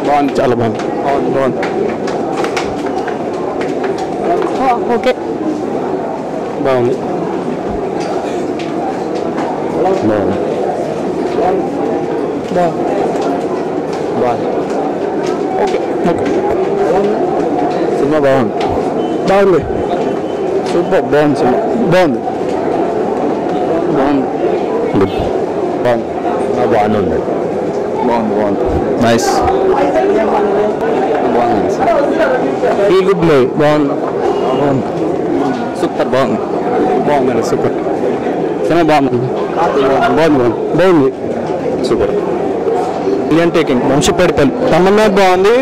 బాగుంది, చాలా బాగుంది. బాగుంది. ఓకే బాగుంది. బాగుంది. బాగుంది. ఓకే ఓకే సినిమా బాగుంది. బాగుంది. సూపర్. బాగుంది సినిమా. బాగుంది. బాగుంది. బాగుంది. బాగానే ఉంది. బాగుంది. బాగుంది. నైస్. బాగుంది. ఈ గుడ్ మూవీ. బాగుంది. బాగుంది. సూపర్. బాగుంది. బాగుంది. సూపర్. సినిమా బాగుంది. బాగుంది. బాగుంది. సూపర్. Indian taking. వంశీపేటపల్లి. తమన్నా బాగుంది.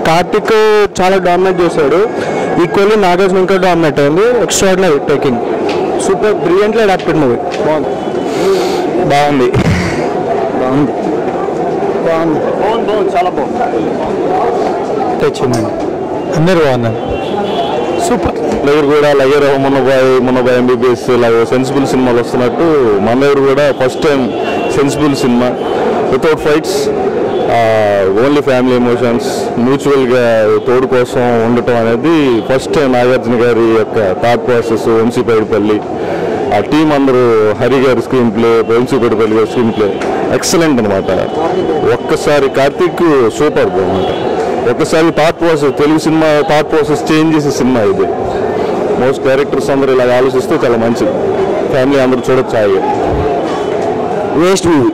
కార్తిక్ చాలా డామినేట్ చేశాడు. ఈక్వల్లీ నాగార్జున ఇంకా డామినేట్ అయింది. Extraordinary taking. Super. Brilliantly adapted movie. బాగుంది. బాగుంది. బాగుంది. బాగుంది. బాగుంది. చాలా బాగుంది. తెచ్చిందండి. అందరూ బాగున్నారు. సూపర్. ఎవరు కూడా లయ్యర్ మునబాయ్ ఎంబీబీఎస్ ఇలా సెన్సిబుల్ సినిమాలు వస్తున్నట్టు మన ఎవరు కూడా first time sensible cinema without fights, only family emotions, మ్యూచువల్గా తోడు కోసం ఉండటం అనేది ఫస్ట్ టైం నాగార్జున గారి యొక్క థాట్ ప్రాసెస్. వంశీపేటపల్లి ఆ టీం అందరూ, హరి గారి స్క్రీన్ ప్లే, వంశీపేటపల్లి గారి స్క్రీన్ ప్లే ఎక్సలెంట్ అనమాట. ఒక్కసారి కార్తీక్ సూపర్ అనమాట. ఒక్కసారి thought process, Telugu cinema thought process change చేసే సినిమా ఇది. మోస్ట్ డైరెక్టర్స్ అందరూ ఇలా ఆలోచిస్తే చాలా మంచిది. ఫ్యామిలీ అందరూ చూడొచ్చు. హాయిగా. Waste movie.